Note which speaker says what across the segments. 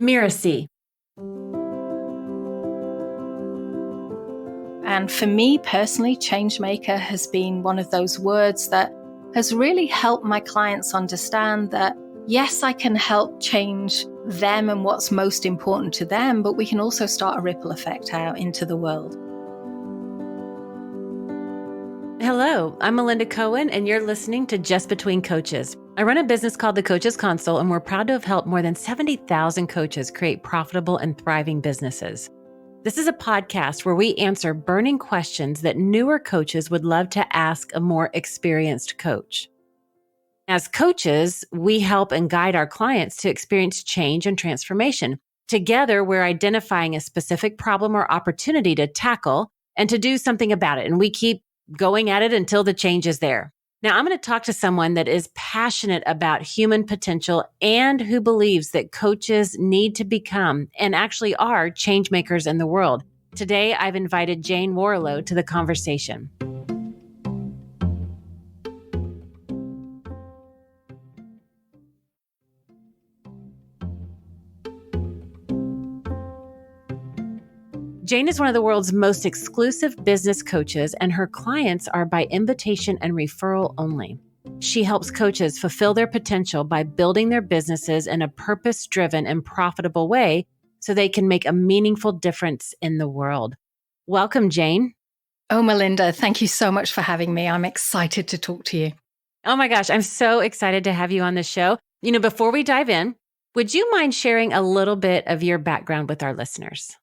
Speaker 1: Mirasee.
Speaker 2: And for me personally, Changemaker has been one of those words that has really helped my clients understand that, yes, I can help change them and what's most important to them, but we can also start a ripple effect out into the world.
Speaker 1: Hello, I'm Melinda Cohan, and you're listening to Just Between Coaches. I run a business called the Coaches Console, and we're proud to have helped more than 70,000 coaches create profitable and thriving businesses. This is a podcast where we answer burning questions that newer coaches would love to ask a more experienced coach. As coaches, we help and guide our clients to experience change and transformation. Together, we're identifying a specific problem or opportunity to tackle and to do something about it. And we keep going at it until the change is there. Now, I'm going to talk to someone that is passionate about human potential and who believes that coaches need to become and actually are change makers in the world. Today, I've invited Jayne Warrilow to the conversation. Jayne is one of the world's most exclusive business coaches, and her clients are by invitation and referral only. She helps coaches fulfill their potential by building their businesses in a purpose-driven and profitable way so they can make a meaningful difference in the world. Welcome, Jayne.
Speaker 2: Oh, Melinda, thank you so much for having me. I'm excited to talk to you.
Speaker 1: Oh my gosh, I'm so excited to have you on the show. Before we dive in, would you mind sharing a little bit of your background with our listeners?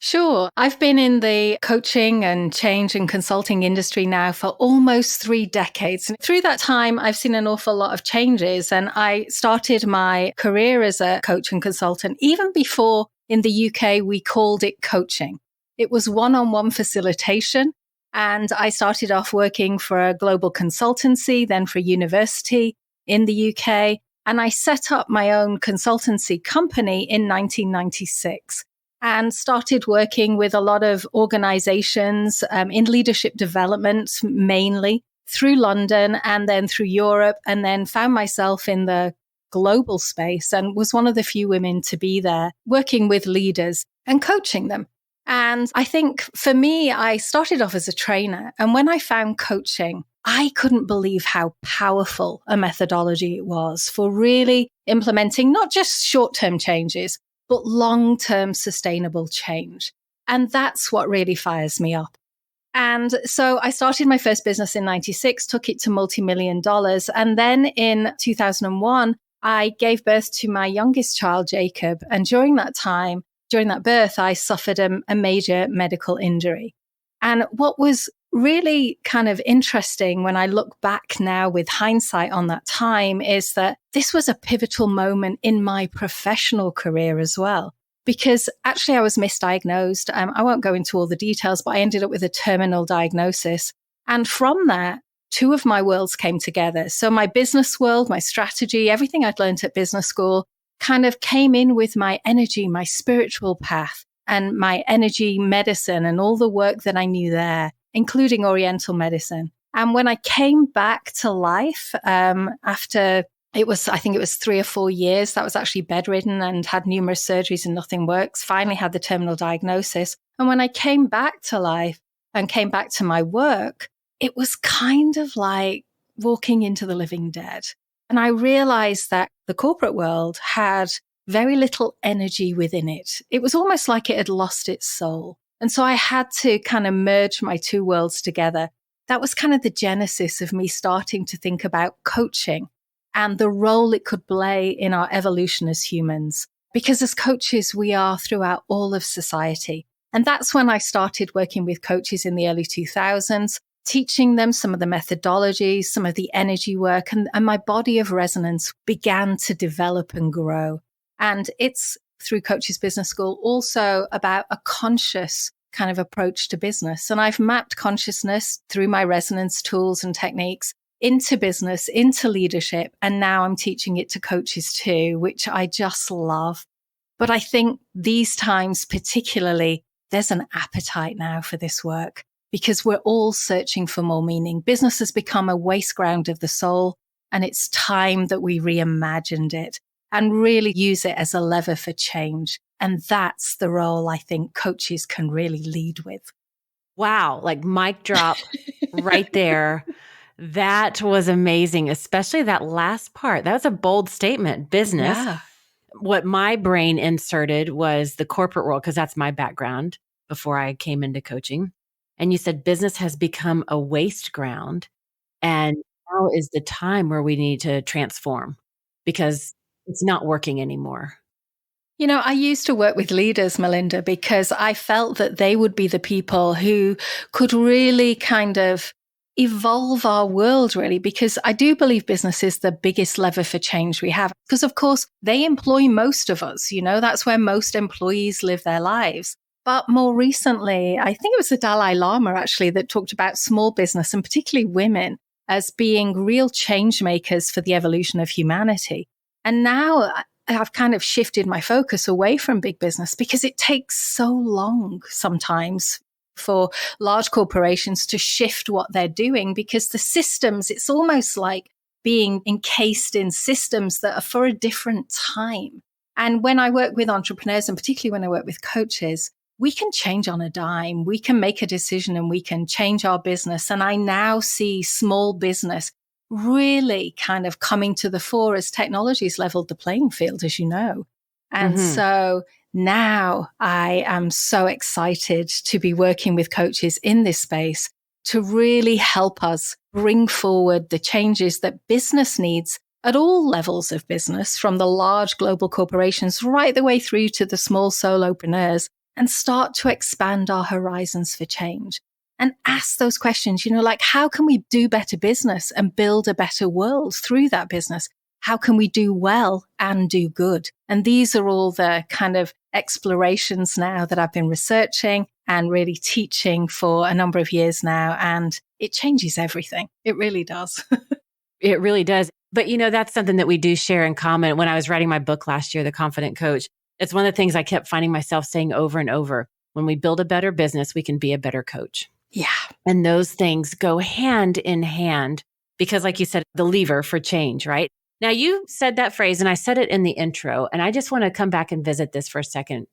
Speaker 2: Sure. I've been in the coaching and change and consulting industry now for almost 3 decades. And through that time, I've seen an awful lot of changes. And I started my career as a coach and consultant even before in the UK, we called it coaching. It was one-on-one facilitation. And I started off working for a global consultancy, then for a university in the UK. And I set up my own consultancy company in 1996. And started working with a lot of organizations in leadership development, mainly through London and then through Europe, and then found myself in the global space and was one of the few women to be there working with leaders and coaching them. And I think for me, I started off as a trainer. And when I found coaching, I couldn't believe how powerful a methodology it was for really implementing not just short-term changes, but long-term sustainable change. And that's what really fires me up. And so I started my first business in 96, took it to multi-million dollars. And then in 2001, I gave birth to my youngest child, Jacob. And during that time, during that birth, I suffered a major medical injury. And what was really kind of interesting when I look back now with hindsight on that time is that this was a pivotal moment in my professional career as well, because actually I was misdiagnosed. I won't go into all the details, but I ended up with a terminal diagnosis. And from that, 2 of my worlds came together. So my business world, my strategy, everything I'd learned at business school kind of came in with my energy, my spiritual path and my energy medicine and all the work that I knew there, including Oriental medicine. And when I came back to life, after I think it was 3 or 4 years, that was actually bedridden and had numerous surgeries and nothing works, finally had the terminal diagnosis. And when I came back to life and came back to my work, it was kind of like walking into the living dead. And I realized that the corporate world had very little energy within it. It was almost like it had lost its soul. And so I had to kind of merge my 2 worlds together. That was kind of the genesis of me starting to think about coaching and the role it could play in our evolution as humans. Because as coaches, we are throughout all of society. And that's when I started working with coaches in the early 2000s, teaching them some of the methodologies, some of the energy work, and my body of resonance began to develop and grow. And it's through Coaches Business School also about a conscious kind of approach to business. And I've mapped consciousness through my resonance tools and techniques into business, into leadership. And now I'm teaching it to coaches too, which I just love. But I think these times particularly, there's an appetite now for this work because we're all searching for more meaning. Business has become a waste ground of the soul, and it's time that we reimagined it. and really use it as a lever for change. And that's the role I think coaches can really lead with.
Speaker 1: Wow. Like mic drop right there. That was amazing, especially that last part. That was a bold statement, business.
Speaker 2: Yeah.
Speaker 1: What my brain inserted was the corporate world, because that's my background before I came into coaching. And you said business has become a waste ground. And now is the time where we need to transform because it's not working anymore.
Speaker 2: You know, I used to work with leaders, Melinda, because I felt that they would be the people who could really kind of evolve our world, really, because I do believe business is the biggest lever for change we have. Because, of course, they employ most of us. You know, that's where most employees live their lives. But more recently, I think it was the Dalai Lama, actually, that talked about small business and particularly women as being real change makers for the evolution of humanity. And now I've kind of shifted my focus away from big business because it takes so long sometimes for large corporations to shift what they're doing, because the systems, it's almost like being encased in systems that are for a different time. And when I work with entrepreneurs, and particularly when I work with coaches, we can change on a dime. We can make a decision and we can change our business. And I now see small business really kind of coming to the fore as technology's leveled the playing field, as you know. And so now I am so excited to be working with coaches in this space to really help us bring forward the changes that business needs at all levels of business, from the large global corporations right the way through to the small solopreneurs, and start to expand our horizons for change. And ask those questions, you know, like, how can we do better business and build a better world through that business? How can we do well and do good? And these are all the kind of explorations now that I've been researching and really teaching for a number of years now. And it changes everything. It really does.
Speaker 1: It really does. But, you know, that's something that we do share in common. When I was writing my book last year, The Confident Coach, it's one of the things I kept finding myself saying over and over. When we build a better business, we can be a better coach.
Speaker 2: Yeah.
Speaker 1: And those things go hand in hand because, like you said, the lever for change, right? Now, you said that phrase, and I said it in the intro, and I just want to come back and visit this for a second.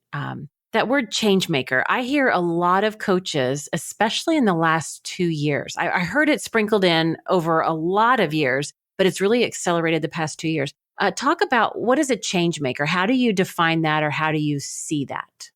Speaker 1: That word changemaker, I hear a lot of coaches, especially in the last 2 years. I heard it sprinkled in over a lot of years, but it's really accelerated the past 2 years. Talk about, what is a changemaker? How do you define that, or how do you see that?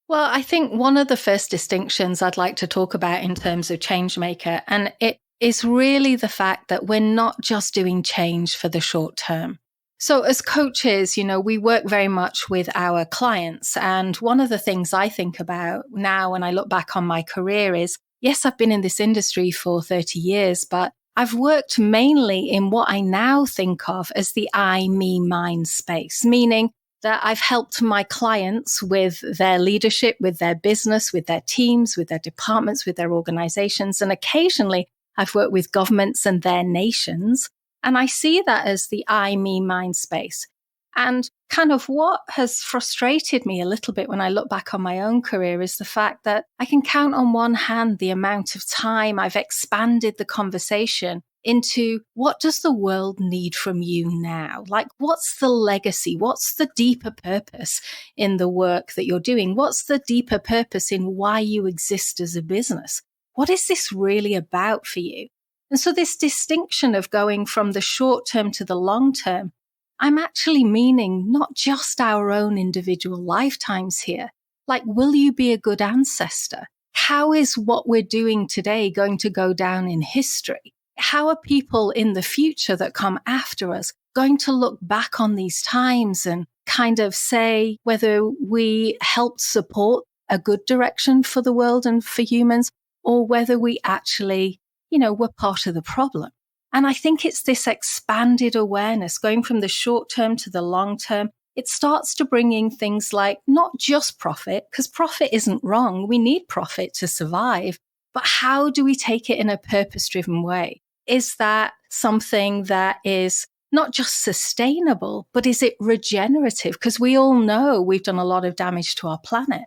Speaker 2: Well, I think one of the first distinctions I'd like to talk about in terms of changemaker, and it is really the fact that we're not just doing change for the short term. So as coaches, you know, we work very much with our clients. And one of the things I think about now when I look back on my career is, yes, I've been in this industry for 30 years, but I've worked mainly in what I now think of as the I, me, mine space, meaning that I've helped my clients with their leadership, with their business, with their teams, with their departments, with their organizations. And occasionally I've worked with governments and their nations. And I see that as the I, me, mine space. And kind of what has frustrated me a little bit when I look back on my own career is the fact that I can count on one hand the amount of time I've expanded the conversation into, what does the world need from you now? Like, what's the legacy? What's the deeper purpose in the work that you're doing? What's the deeper purpose in why you exist as a business? What is this really about for you? And so this distinction of going from the short term to the long term, I'm actually meaning not just our own individual lifetimes here. Like, will you be a good ancestor? How is what we're doing today going to go down in history? How are people in the future that come after us going to look back on these times and kind of say whether we helped support a good direction for the world and for humans, or whether we actually, you know, were part of the problem? And I think it's this expanded awareness going from the short term to the long term. It starts to bring in things like not just profit, because profit isn't wrong. We need profit to survive. But how do we take it in a purpose-driven way? Is that something that is not just sustainable, but is it regenerative? Because we all know we've done a lot of damage to our planet.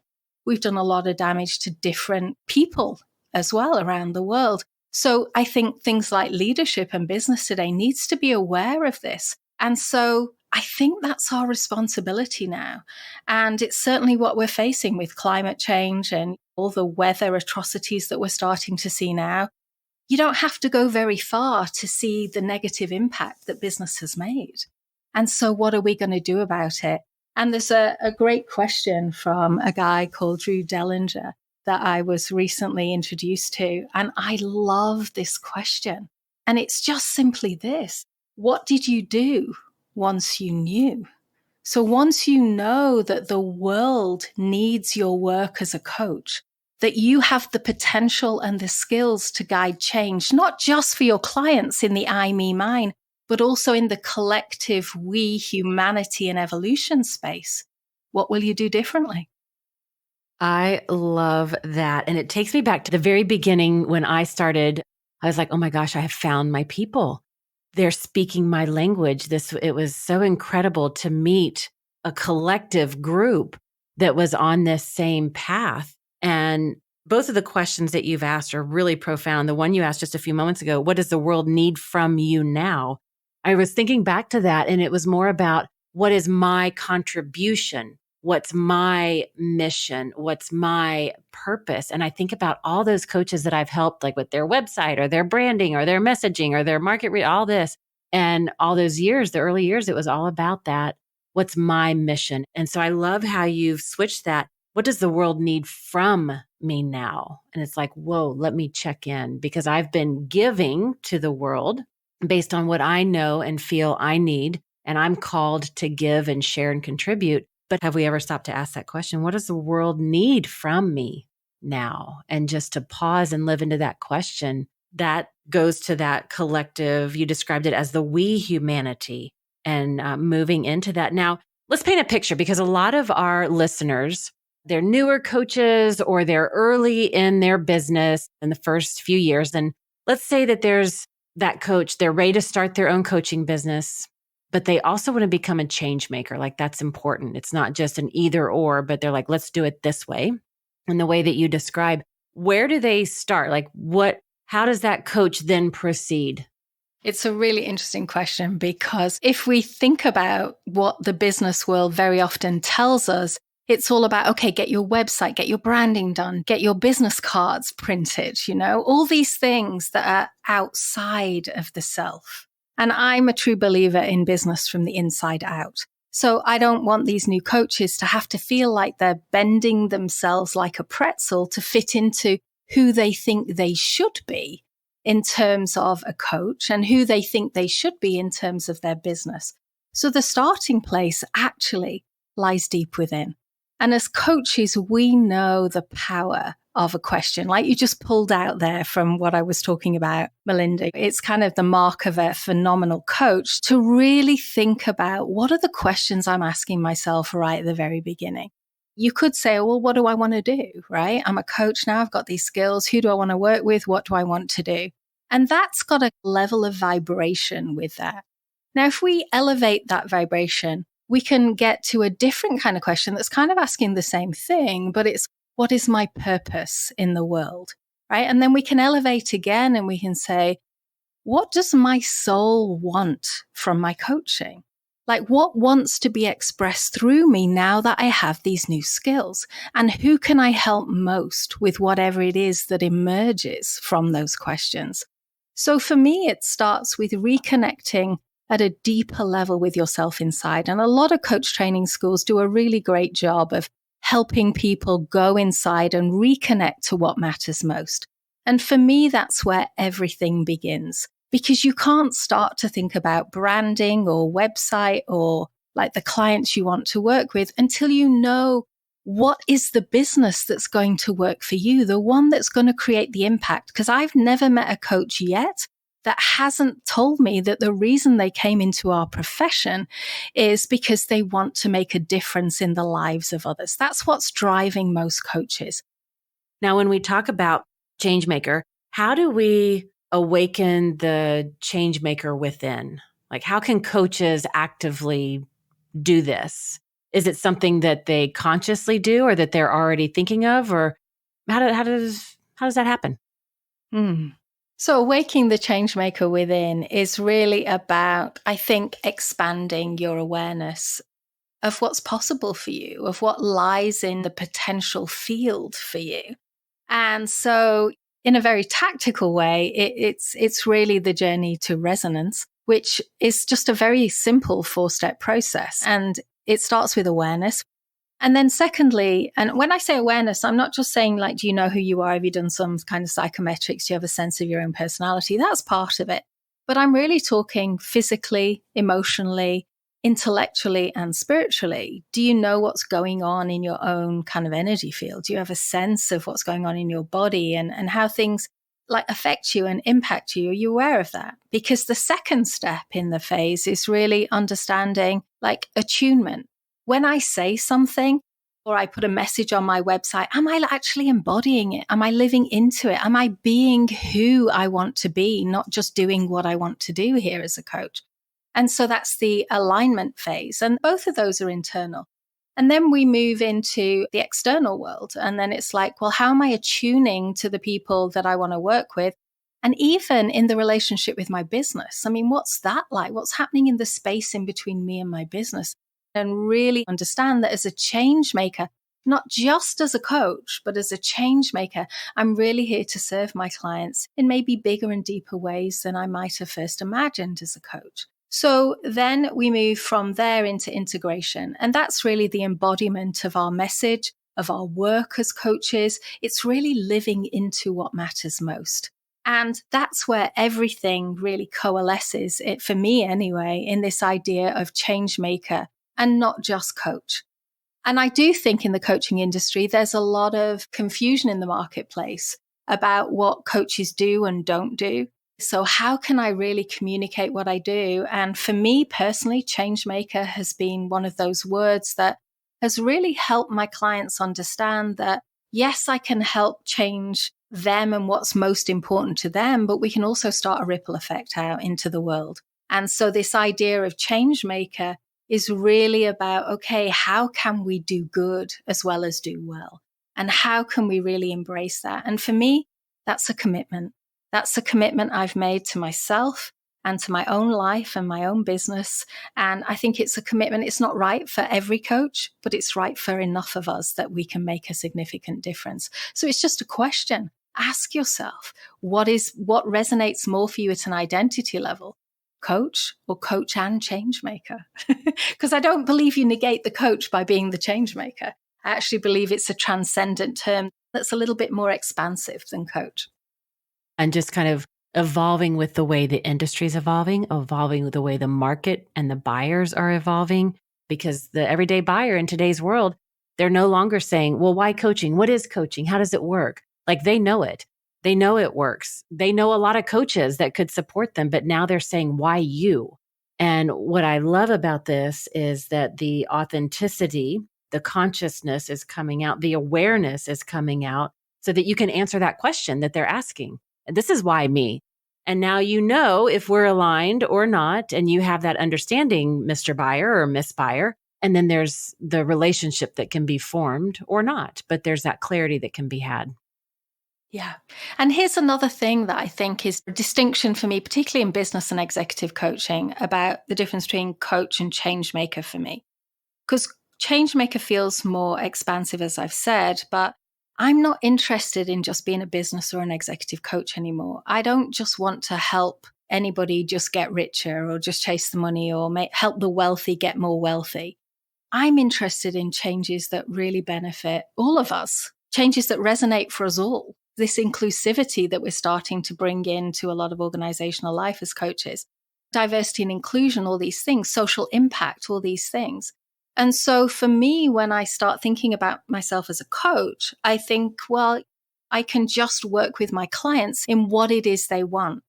Speaker 2: We've done a lot of damage to different people as well around the world. So I think things like leadership and business today needs to be aware of this. And so I think that's our responsibility now. And it's certainly what we're facing with climate change and all the weather atrocities that we're starting to see now. You don't have to go very far to see the negative impact that business has made. And so what are we going to do about it? And there's a great question from a guy called Drew Dellinger that I was recently introduced to. And I love this question. And it's just simply this: what did you do once you knew? So once you know that the world needs your work as a coach, that you have the potential and the skills to guide change, not just for your clients in the I, me, mine, but also in the collective we, humanity and evolution space, what will you do differently?
Speaker 1: I love that. And it takes me back to the very beginning when I started. I was like, oh my gosh, I have found my people. They're speaking my language. It was so incredible to meet a collective group that was on this same path. And both of the questions that you've asked are really profound. The one you asked just a few moments ago, what does the world need from you now? I was thinking back to that, and it was more about what is my contribution? What's my mission? What's my purpose? And I think about all those coaches that I've helped, like with their website or their branding or their messaging or their market, all this. And all those years, the early years, it was all about that. What's my mission? And so I love how you've switched that. What does the world need from me now? And it's like, whoa, let me check in, because I've been giving to the world based on what I know and feel I need. And I'm called to give and share and contribute. But have we ever stopped to ask that question? What does the world need from me now? And just to pause and live into that question, that goes to that collective. You described it as the we humanity, and moving into that. Now, let's paint a picture, because a lot of our listeners, they're newer coaches or they're early in their business in the first few years. And let's say that there's that coach, they're ready to start their own coaching business, but they also want to become a change maker. Like, that's important. It's not just an either or, but they're like, let's do it this way. And the way that you describe, where do they start? Like, how does that coach then proceed?
Speaker 2: It's a really interesting question, because if we think about what the business world very often tells us, it's all about, okay, get your website, get your branding done, get your business cards printed, all these things that are outside of the self. And I'm a true believer in business from the inside out. So I don't want these new coaches to have to feel like they're bending themselves like a pretzel to fit into who they think they should be in terms of a coach and who they think they should be in terms of their business. So the starting place actually lies deep within. And as coaches, we know the power of a question, like you just pulled out there from what I was talking about, Melinda. It's kind of the mark of a phenomenal coach to really think about, what are the questions I'm asking myself right at the very beginning? You could say, well, what do I want to do, right? I'm a coach now. I've got these skills. Who do I want to work with? What do I want to do? And that's got a level of vibration with that. Now, if we elevate that vibration, we can get to a different kind of question that's kind of asking the same thing, but it's, what is my purpose in the world, right? And then we can elevate again and we can say, what does my soul want from my coaching? Like, what wants to be expressed through me now that I have these new skills? And who can I help most with whatever it is that emerges from those questions? So for me, it starts with reconnecting at a deeper level with yourself inside. And a lot of coach training schools do a really great job of helping people go inside and reconnect to what matters most. And for me, that's where everything begins, because you can't start to think about branding or website or like the clients you want to work with until you know what is the business that's going to work for you, the one that's going to create the impact. Because I've never met a coach yet that hasn't told me that the reason they came into our profession is because they want to make a difference in the lives of others. That's what's driving most coaches.
Speaker 1: Now, when we talk about Changemaker, how do we awaken the Changemaker within? Like, how can coaches actively do this? Is it something that they consciously do or that they're already thinking of? Or how does that happen?
Speaker 2: So awakening the changemaker within is really about, I think, expanding your awareness of what's possible for you, of what lies in the potential field for you. And so in a very tactical way, it's really the journey to resonance, which is just a very simple 4-step process. And it starts with awareness. And then secondly, and when I say awareness, I'm not just saying like, do you know who you are? Have you done some kind of psychometrics? Do you have a sense of your own personality? That's part of it. But I'm really talking physically, emotionally, intellectually, and spiritually. Do you know what's going on in your own kind of energy field? Do you have a sense of what's going on in your body and how things like affect you and impact you? Are you aware of that? Because the second step in the phase is really understanding like attunement. When I say something or I put a message on my website, am I actually embodying it? Am I living into it? Am I being who I want to be, not just doing what I want to do here as a coach? And so that's the alignment phase. And both of those are internal. And then we move into the external world. And then it's like, well, how am I attuning to the people that I want to work with? And even in the relationship with my business, I mean, what's that like? What's happening in the space in between me and my business? And really understand that as a change maker, not just as a coach, but as a change maker, I'm really here to serve my clients in maybe bigger and deeper ways than I might have first imagined as a coach. So then we move from there into integration. And that's really the embodiment of our message, of our work as coaches. It's really living into what matters most. And that's where everything really coalesces, it, for me anyway, in this idea of change maker and not just coach. And I do think in the coaching industry, there's a lot of confusion in the marketplace about what coaches do and don't do. So how can I really communicate what I do? And for me personally, Changemaker has been one of those words that has really helped my clients understand that, yes, I can help change them and what's most important to them, but we can also start a ripple effect out into the world. And so this idea of Changemaker is really about, okay, how can we do good as well as do well? And how can we really embrace that? And for me, that's a commitment. That's a commitment I've made to myself and to my own life and my own business. And I think it's a commitment. It's not right for every coach, but it's right for enough of us that we can make a significant difference. So it's just a question. Ask yourself, what resonates more for you at an identity level? Coach or coach and change maker? Because I don't believe you negate the coach by being the change maker. I actually believe it's a transcendent term that's a little bit more expansive than coach.
Speaker 1: And just kind of evolving with the way the industry is evolving with the way the market and the buyers are evolving, because the everyday buyer in today's world, they're no longer saying, well, why coaching? What is coaching? How does it work? Like they know it. They know it works. They know a lot of coaches that could support them, but now they're saying, why you? And what I love about this is that the authenticity, the consciousness is coming out, the awareness is coming out so that you can answer that question that they're asking. And this is why me. And now you know if we're aligned or not, and you have that understanding, Mr. Buyer or Miss Buyer. And then there's the relationship that can be formed or not, but there's that clarity that can be had.
Speaker 2: Yeah. And here's another thing that I think is a distinction for me, particularly in business and executive coaching, about the difference between coach and change maker for me. Because change maker feels more expansive, as I've said, but I'm not interested in just being a business or an executive coach anymore. I don't just want to help anybody just get richer or just chase the money or help the wealthy get more wealthy. I'm interested in changes that really benefit all of us, changes that resonate for us all. This inclusivity that we're starting to bring into a lot of organizational life as coaches, diversity and inclusion, all these things, social impact, all these things. And so for me, when I start thinking about myself as a coach, I think, well, I can just work with my clients in what it is they want.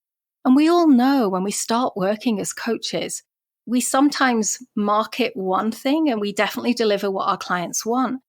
Speaker 2: And we all know when we start working as coaches, we sometimes market one thing and we definitely deliver what our clients want.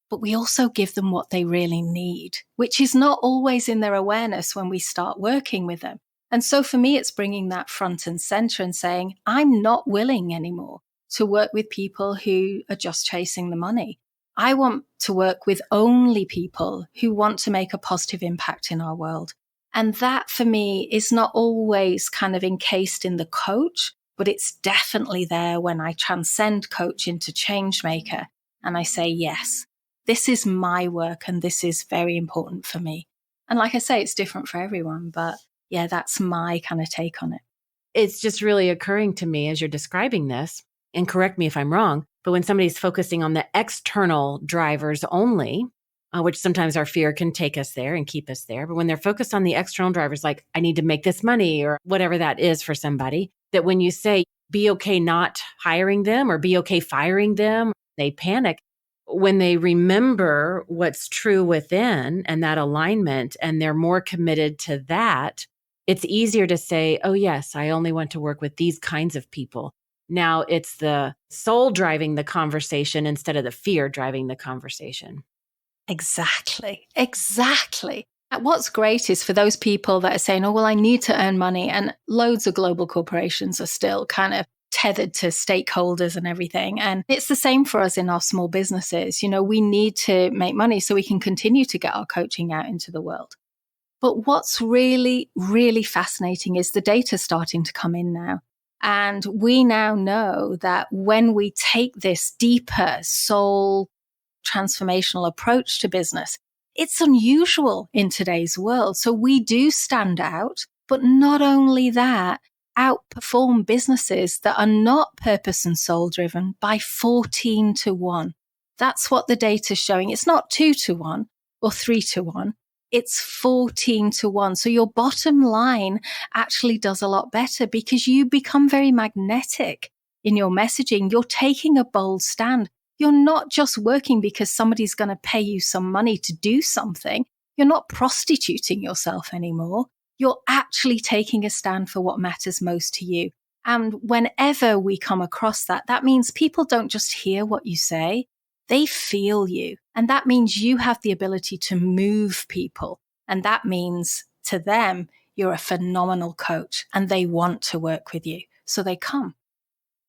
Speaker 2: But we also give them what they really need, which is not always in their awareness when we start working with them. And so for me, it's bringing that front and center and saying, I'm not willing anymore to work with people who are just chasing the money. I want to work with only people who want to make a positive impact in our world. And that for me is not always kind of encased in the coach, but it's definitely there when I transcend coach into Changemaker and I say, yes, this is my work and this is very important for me. And like I say, it's different for everyone, but yeah, that's my kind of take on it.
Speaker 1: It's just really occurring to me as you're describing this, and correct me if I'm wrong, but when somebody's focusing on the external drivers only, which sometimes our fear can take us there and keep us there. But when they're focused on the external drivers, like I need to make this money or whatever that is for somebody, that when you say be okay not hiring them or be okay firing them, they panic. When they remember what's true within and that alignment, and they're more committed to that, it's easier to say, oh, yes, I only want to work with these kinds of people. Now it's the soul driving the conversation instead of the fear driving the conversation.
Speaker 2: Exactly. And what's great is for those people that are saying, oh, well, I need to earn money. And loads of global corporations are still kind of tethered to stakeholders and everything. And it's the same for us in our small businesses. We need to make money so we can continue to get our coaching out into the world. But what's really, really fascinating is the data starting to come in now. And we now know that when we take this deeper soul transformational approach to business, it's unusual in today's world. So we do stand out, but not only that, outperform businesses that are not purpose and soul driven by 14 to 1. That's what the data is showing. It's not 2 to 1 or 3 to 1. It's 14 to 1. So your bottom line actually does a lot better because you become very magnetic in your messaging. You're taking a bold stand. You're not just working because somebody's going to pay you some money to do something. You're not prostituting yourself anymore. You're actually taking a stand for what matters most to you. And whenever we come across that, that means people don't just hear what you say. They feel you. And that means you have the ability to move people. And that means to them, you're a phenomenal coach and they want to work with you. So they come.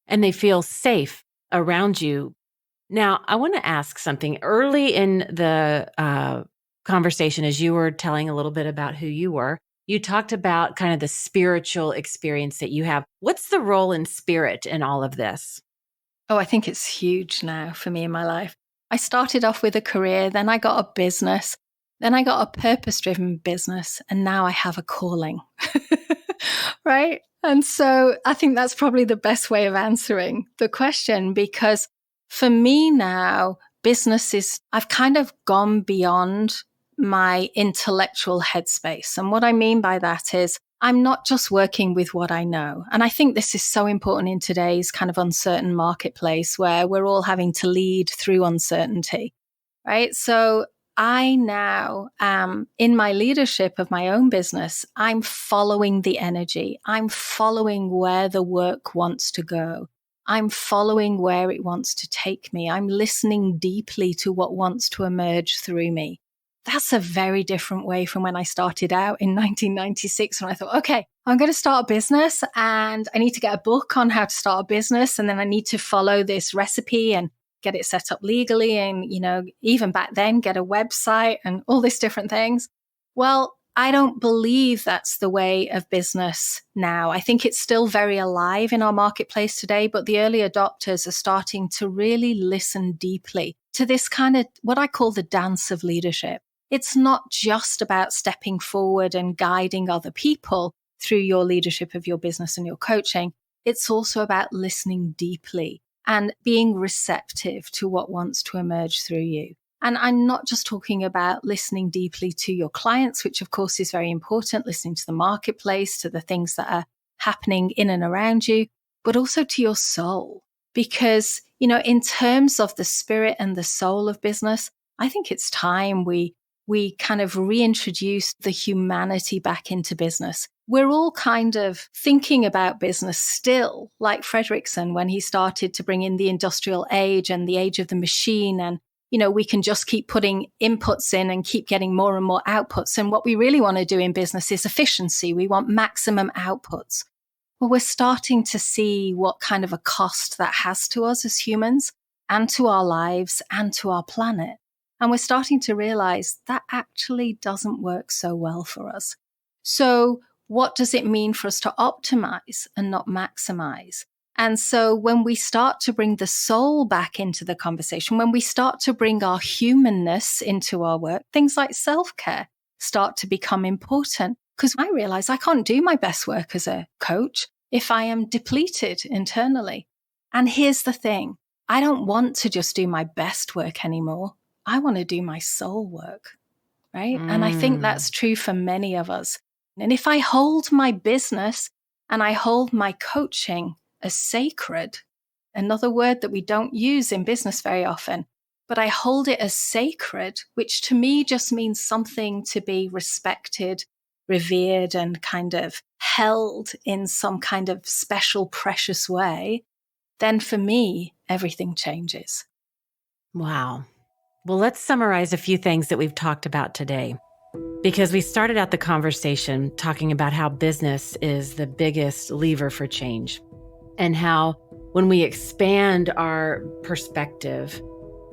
Speaker 1: And they feel safe around you. Now, I want to ask something. Early in the conversation, as you were telling a little bit about who you were, you talked about kind of the spiritual experience that you have. What's the role in spirit in all of this?
Speaker 2: Oh, I think it's huge now for me in my life. I started off with a career, then I got a business, then I got a purpose-driven business, and now I have a calling, right? And so I think that's probably the best way of answering the question, because for me now, business is, I've kind of gone beyond my intellectual headspace. And what I mean by that is I'm not just working with what I know. And I think this is so important in today's kind of uncertain marketplace where we're all having to lead through uncertainty, right? So I now am in my leadership of my own business. I'm following the energy. I'm following where the work wants to go. I'm following where it wants to take me. I'm listening deeply to what wants to emerge through me. That's a very different way from when I started out in 1996 when I thought, okay, I'm going to start a business and I need to get a book on how to start a business. And then I need to follow this recipe and get it set up legally. And, even back then, get a website and all these different things. Well, I don't believe that's the way of business now. I think it's still very alive in our marketplace today, but the early adopters are starting to really listen deeply to this kind of what I call the dance of leadership. It's not just about stepping forward and guiding other people through your leadership of your business and your coaching. It's also about listening deeply and being receptive to what wants to emerge through you. And I'm not just talking about listening deeply to your clients, which of course is very important, listening to the marketplace, to the things that are happening in and around you, but also to your soul. Because, in terms of the spirit and the soul of business, I think it's time we kind of reintroduce the humanity back into business. We're all kind of thinking about business still, like Fredrickson when he started to bring in the industrial age and the age of the machine. And, we can just keep putting inputs in and keep getting more and more outputs. And what we really want to do in business is efficiency. We want maximum outputs. Well, we're starting to see what kind of a cost that has to us as humans and to our lives and to our planet. And we're starting to realize that actually doesn't work so well for us. So what does it mean for us to optimize and not maximize? And so when we start to bring the soul back into the conversation, when we start to bring our humanness into our work, things like self-care start to become important. Because I realize I can't do my best work as a coach if I am depleted internally. And here's the thing. I don't want to just do my best work anymore. I want to do my soul work, right? And I think that's true for many of us. And if I hold my business and I hold my coaching as sacred, another word that we don't use in business very often, but I hold it as sacred, which to me just means something to be respected, revered, and kind of held in some kind of special, precious way, then for me, everything changes.
Speaker 1: Wow. Well, let's summarize a few things that we've talked about today, because we started out the conversation talking about how business is the biggest lever for change, and how when we expand our perspective,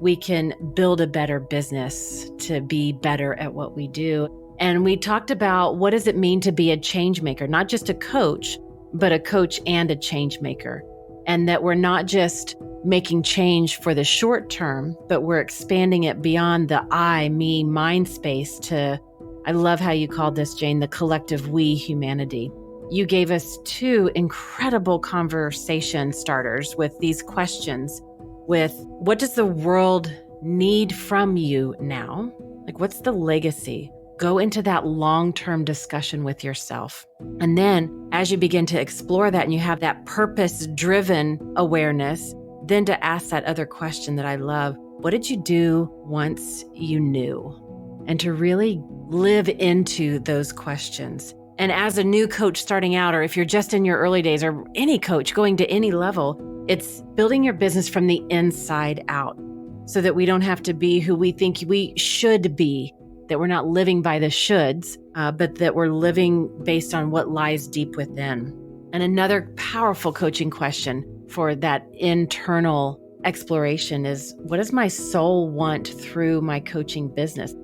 Speaker 1: we can build a better business to be better at what we do. And we talked about what does it mean to be a change maker, not just a coach, but a coach and a change maker. And that we're not just making change for the short term, but we're expanding it beyond the I, me, mind space to, I love how you called this, Jayne, the collective we humanity. You gave us 2 incredible conversation starters with these questions with what does the world need from you now? Like, what's the legacy? Go into that long-term discussion with yourself. And then as you begin to explore that and you have that purpose-driven awareness, then to ask that other question that I love, what did you do once you knew? And to really live into those questions. And as a new coach starting out, or if you're just in your early days, or any coach going to any level, it's building your business from the inside out so that we don't have to be who we think we should be, that we're not living by the shoulds, but that we're living based on what lies deep within. And another powerful coaching question for that internal exploration is, what does my soul want through my coaching business?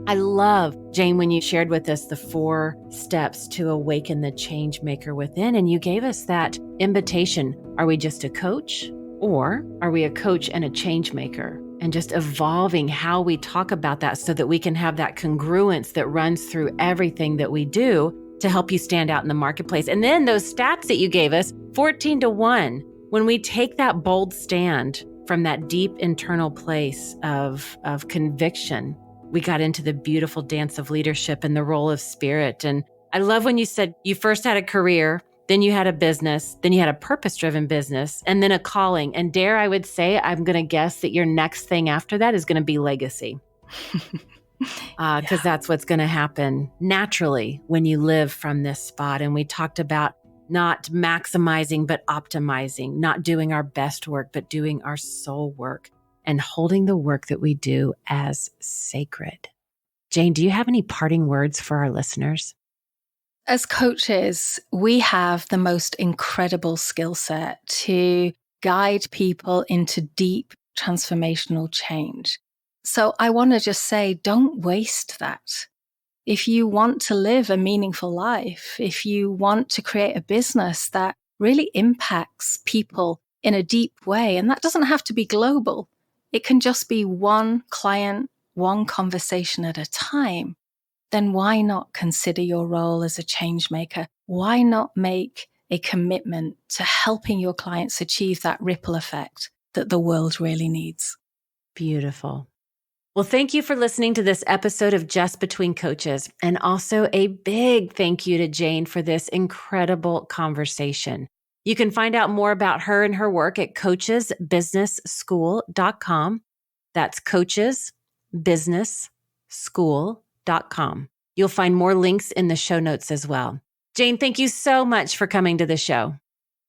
Speaker 1: I love, Jayne, when you shared with us the 4 steps to awaken the change maker within, and you gave us that invitation. Are we just a coach, or are we a coach and a change maker? And just evolving how we talk about that so that we can have that congruence that runs through everything that we do to help you stand out in the marketplace. And then those stats that you gave us, 14-1, when we take that bold stand from that deep internal place of conviction, we got into the beautiful dance of leadership and the role of spirit. And I love when you said you first had a career, then you had a business, then you had a purpose-driven business, and then a calling. And dare I would say, I'm going to guess that your next thing after that is going to be legacy. Because that's what's going to happen naturally when you live from this spot. And we talked about not maximizing, but optimizing, not doing our best work, but doing our soul work, and holding the work that we do as sacred. Jayne, do you have any parting words for our listeners?
Speaker 2: As coaches, we have the most incredible skill set to guide people into deep transformational change. So I want to just say, don't waste that. If you want to live a meaningful life, if you want to create a business that really impacts people in a deep way, and that doesn't have to be global, it can just be one client, one conversation at a time, then why not consider your role as a change maker? Why not make a commitment to helping your clients achieve that ripple effect that the world really needs?
Speaker 1: Beautiful. Well, thank you for listening to this episode of Just Between Coaches. And also a big thank you to Jayne for this incredible conversation. You can find out more about her and her work at coachesbusinessschool.com. That's coachesbusinessschool.com. You'll find more links in the show notes as well. Jayne, thank you so much for coming to the show.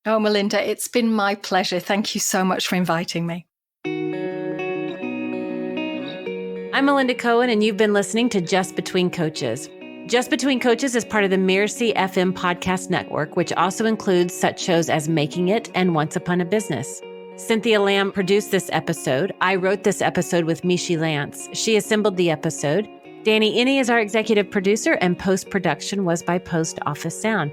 Speaker 2: Oh, Melinda, it's been my pleasure. Thank you so much for inviting me.
Speaker 1: I'm Melinda Cohan, and you've been listening to Just Between Coaches. Just Between Coaches is part of the Mirasee FM podcast network, which also includes such shows as Making It and Once Upon a Business. Cynthia Lamb produced this episode. I wrote this episode with Michi Lantz. She assembled the episode. Danny Inney is our executive producer, and post-production was by Post Office Sound.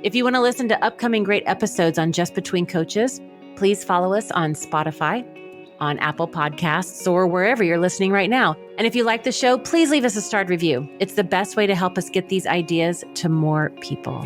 Speaker 1: If you want to listen to upcoming great episodes on Just Between Coaches, please follow us on Spotify, on Apple Podcasts, or wherever you're listening right now. And if you like the show, please leave us a starred review. It's the best way to help us get these ideas to more people.